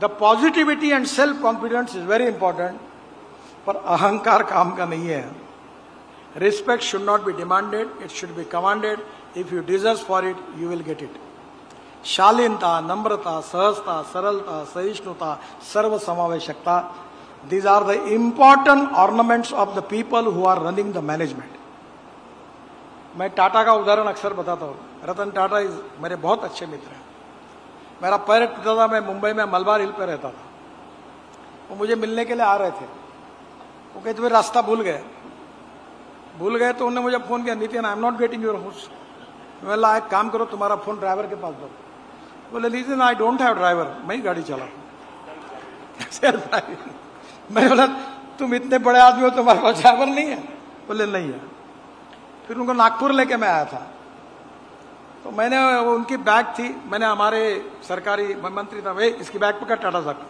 The positivity and self confidence is very important, पर अहंकार काम का नहीं है. Respect should not be demanded, it should be commanded. If you deserve for it, you will get it. शालीनता, नम्रता, सहजता, सरलता, सहिष्णुता, सर्व समावेशकता, these are the important ornaments of the people who are running the management. मैं टाटा का उदाहरण अक्सर बताता हूँ. रतन टाटा मेरे बहुत अच्छे मित्र हैं. मेरा पैर टूटा था, मैं मुंबई में मलबार हिल पर रहता था. वो मुझे मिलने के लिए आ रहे थे. वो कहते हुए रास्ता भूल गए तो उन्होंने मुझे फोन किया, Nitin I am not getting your house. मैं बोला एक काम करो, तुम्हारा फोन ड्राइवर के पास दो. बोले Nitin I don't have driver, मैं ही गाड़ी चला. मैं बोला तुम इतने बड़े आदमी हो, तुम्हारे पास ड्राइवर नहीं है? बोले नहीं है. फिर उनको नागपुर लेके मैं आया था. तो मैंने वो उनकी बैग थी, मैंने हमारे सरकारी मंत्री था, भाई इसकी बैग पकड़ टाटा साहब.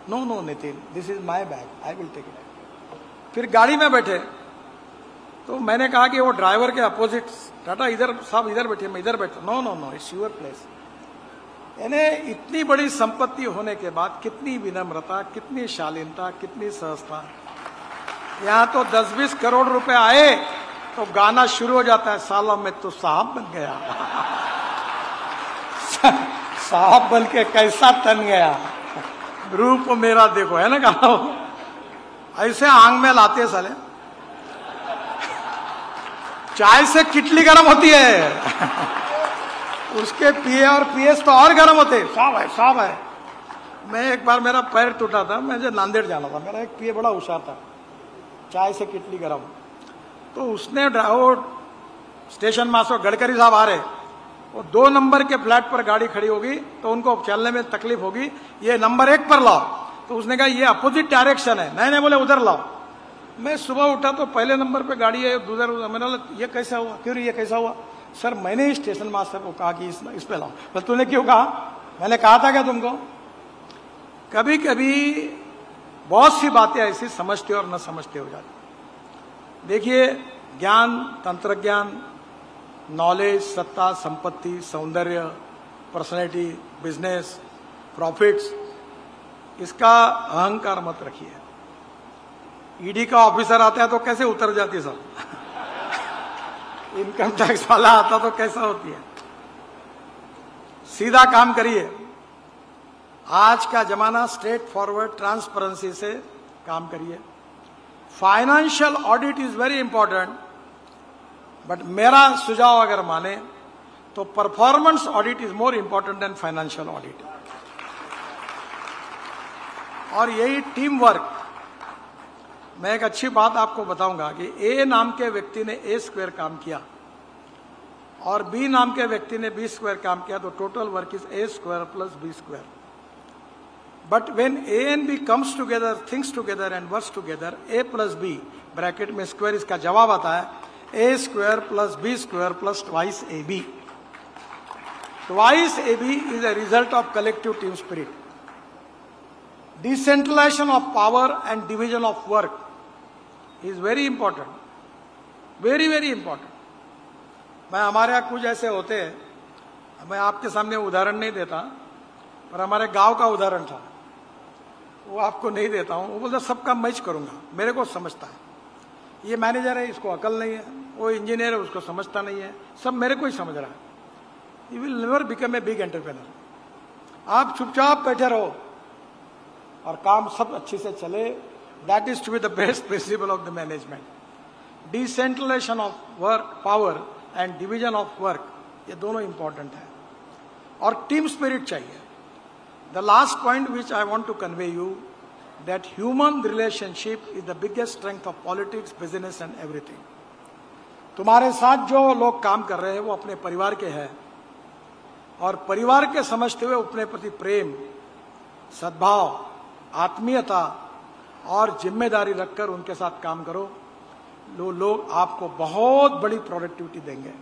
No no Nitin, this is my bag, I will take it. फिर गाड़ी में बैठे तो मैंने कहा कि वो ड्राइवर के अपोजिट, टाटा इधर साहब इधर बैठे, मैं इधर बैठा. No no no, it's your place. यानी इतनी बड़ी संपत्ति होने के बाद कितनी विनम्रता, कितनी शालीनता, कितनी सहजता. यहां तो 10-20 करोड़ रुपए आए तो गाना शुरू हो जाता है, साला मैं तो साहब बन गया. साहब बन के कैसा तन गया, रूप मेरा देखो, है ना गाना. ऐसे आंग में लाते हैं साले. चाय से किटली गर्म होती है, उसके पीए और पीएस तो और गर्म होते. साहब है. मैं एक बार मेरा पैर टूटा था, मुझे नांदेड़ जाना था. मेरा एक पीए बड़ा होशियार था, चाय से किटली गर्म. तो उसने वो स्टेशन मास्टर गडकरी साहब आ रहे, वो 2 नंबर के फ्लैट पर गाड़ी खड़ी होगी तो उनको चलने में तकलीफ होगी, ये नंबर 1 पर लाओ. तो उसने कहा ये अपोजिट डायरेक्शन है. नहीं बोले उधर लाओ. मैं सुबह उठा तो पहले नंबर पे गाड़ी है, उधर. मैंने बोला ये कैसा हुआ, क्यों ये कैसा हुआ? सर मैंने ही स्टेशन मास्टर को कहा कि इस पे लाओ. तो तूने क्यों कहा? मैंने कहा था क्या तुमको? कभी कभी बहुत सी बातें ऐसी समझते और न समझते हो जाती. देखिए, ज्ञान, तंत्र ज्ञान, नॉलेज, सत्ता, संपत्ति, सौंदर्य, पर्सनैलिटी, बिजनेस, प्रॉफिट्स, इसका अहंकार मत रखिए. ईडी का ऑफिसर आता है तो कैसे उतर जाती है सब. इनकम टैक्स वाला आता तो कैसा होती है. सीधा काम करिए. आज का जमाना स्ट्रेट फॉरवर्ड ट्रांसपेरेंसी से काम करिए. Financial audit is very important, but मेरा सुझाव अगर माने तो performance audit is more important than financial audit. और यही टीम वर्क. मैं एक अच्छी बात आपको बताऊंगा कि ए नाम के व्यक्ति ने A² काम किया और बी नाम के व्यक्ति ने B² काम किया, तो total work is A² plus B². But when A and B comes together, thinks together and works together, A plus B bracket में स्क्वायर, इसका जवाब आता है A² plus B² plus twice AB. Twice AB is a result of collective team spirit. Decentralization of power and division of work is very important, very very important. मैं हमारे यहाँ कुछ ऐसे होते हैं, मैं आपके सामने उदाहरण नहीं देता, पर हमारे गांव का उदाहरण था, वो आपको नहीं देता हूँ. वो बोलता सब काम मैं ही करूंगा, मेरे को समझता है. ये मैनेजर है, इसको अकल नहीं है. वो इंजीनियर है, उसको समझता नहीं है. सब मेरे को ही समझ रहा है. You will never become a big entrepreneur. आप चुपचाप बैठे रहो और काम सब अच्छे से चले. That is to be the best principle of the management. Decentralisation of work, power and division of work, ये दोनों इंपॉर्टेंट है. और टीम स्पिरिट चाहिए. The last point which I want to convey you, that human relationship is the biggest strength of politics, business and everything. तुम्हारे साथ जो लोग काम कर रहे हैं वो अपने परिवार के हैं, और परिवार के समझते हुए अपने प्रति प्रेम, सद्भाव, आत्मीयता और जिम्मेदारी रखकर उनके साथ काम करो. लोग आपको बहुत बड़ी प्रोडक्टिविटी देंगे.